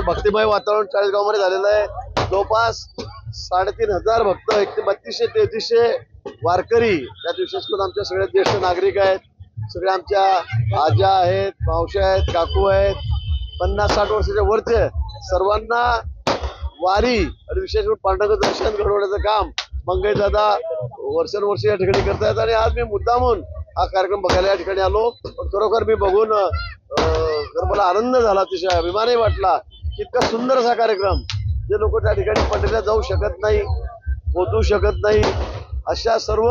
भक्तिमय वातावरण चाळीसगावमध्ये झालेलं आहे। जवळपास 3,500 भक्त, 3200-3300 वारकरी, त्यात विशेष करून आमच्या सगळे ज्येष्ठ नागरिक आहेत, सगळे आमच्या आजा आहेत, मावश्या आहेत, काकू आहेत, 50-60 वर्षाच्या वरचे सर्वांना वारी आणि विशेष करून पांडुरंग दर्शन घडवण्याचं काम मंगेशदादा वर्षानुवर्षे या ठिकाणी करतायत। आणि आज मी मुद्दामून हा कार्यक्रम बघायला या ठिकाणी आलो, पण खरोखर मी बघून मला आनंद झाला, अतिशय अभिमानही वाटला की इतका सुंदर असा कार्यक्रम, जे लोक त्या ठिकाणी पंढरीला जाऊ शकत नाही, पोहोचू शकत नाही, अशा सर्व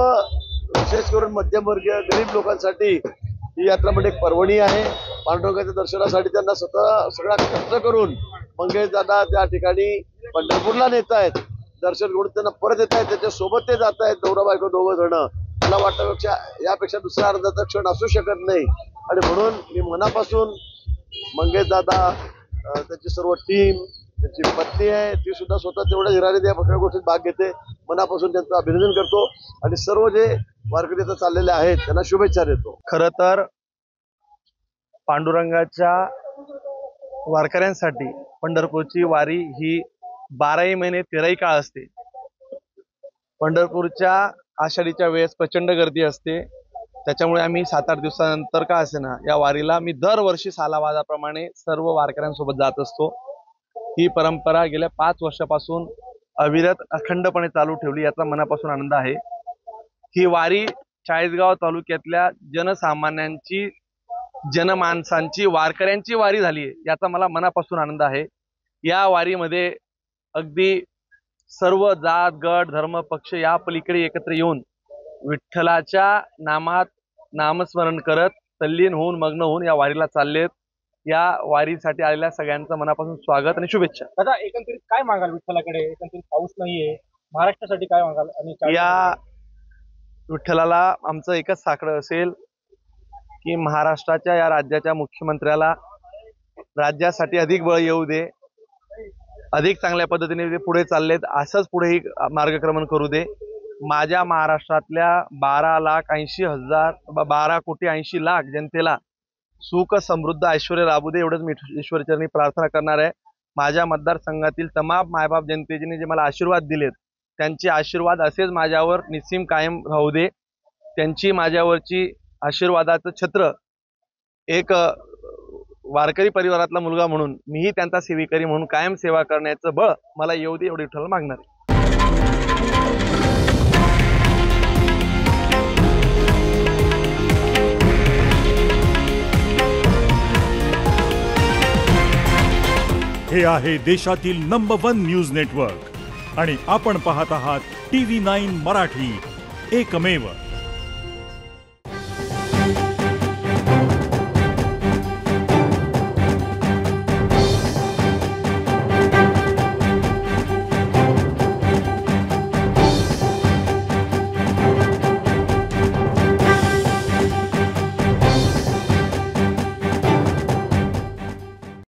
विशेष करून मध्यमवर्गीय गरीब लोकांसाठी ही यात्रा म्हणजे एक पर्वणी आहे। पांडुरंगाच्या दर्शनासाठी त्यांना स्वतः सगळा कष्ट करून मंगेशदादा त्या ठिकाणी पंढरपूरला नेत आहेत, दर्शन घेऊन त्यांना परत येत आहेत, त्याच्यासोबत ते जात आहेत, नवरा बायको दोघं जण। मला वाटतं यापेक्षा दुसरा आनंदाचा क्षण असू शकत नाही, आणि म्हणून मी मनापासून मंगेशदादा, त्याची सर्व टीम, त्याची पत्नी आहे, ती सुद्धा स्वतः तेवढ्या धीराने त्या सगळ्या गोष्टीत भाग घेते, मनापासून त्यांचं अभिनंदन करतो आणि सर्व जे वारकरी इथं चाललेले आहेत त्यांना शुभेच्छा देतो। खरं तर पांडुरंगाच्या वारकऱ्यांसाठी पंढरपूरची वारी ही 12 महिने 13 काळ असते। पंढरपूरच्या आषाढीच्या वेळेस प्रचंड गर्दी असते, त्याच्यामुळे आम्ही 7-8 दिवसानंतर का असेना या वारीला मी दरवर्षी सालाबादाप्रमाणे सर्व वारकऱ्यांसोबत जात असतो। ही परंपरा गेल्या 5 वर्षापासून अविरत अखंडपणे चालू ठेवली, याचा मनापासून आनंद आहे। ही वारी चाळीसगाव तालुक्यातल्या जनसामान्यांची, जनमानसांची, वारकऱ्यांची वारी झाली आहे, याचा मला मनापासून आनंद आहे। या वारीमध्ये अगदी सर्व जात गट धर्म पक्ष या पलीकडे एकत्र येऊन विठ्ठलाच्या नामात नामस्मरण करत तल्लीन होऊन मग्न होऊन या वारीला चाललेत। या वारीसाठी आलेल्या सगळ्यांचं मनापासून स्वागत आणि शुभेच्छा। दादा, एकंदरीत काय मागाल विठ्ठलाकडे? एकंदरीत पाऊस नाहीये, महाराष्ट्रासाठी काय मागाल? आणि या विठ्ठलाला आमचं एकच साकडं असेल की महाराष्ट्राच्या या राज्याच्या मुख्यमंत्र्याला राज्यासाठी अधिक बळ येऊ दे, अधिक चांगल्या पद्धतीने ते पुढे चाललेत, असंच पुढेही मार्गक्रमण करू दे। माझ्या महाराष्ट्रातल्या 12,80,000 जनतेला सुख समृद्ध ऐश्वर्य लाभू दे, एवढंच मी ईश्वरचरणी प्रार्थना करणार आहे। माझ्या मतदारसंघातील तमाम मायबाप जनतेने जे मला आशीर्वाद दिलेत, त्यांचे आशीर्वाद असेच माझ्यावर निस्सीम कायम राहू दे। त्यांची माझ्यावरची आशीर्वादाचं छत्र, एक वारकरी परिवारातला मुलगा म्हणून मीही त्यांचा सेवेकरी म्हणून कायम सेवा करण्याचं बळ मला येऊ दे, एवढी विठ्ठल मागणार आहे। हे आहे देशातील नंबर 1 न्यूज नेटवर्क आणि आपण पाहत आहात TV9 मराठी, एकमेव।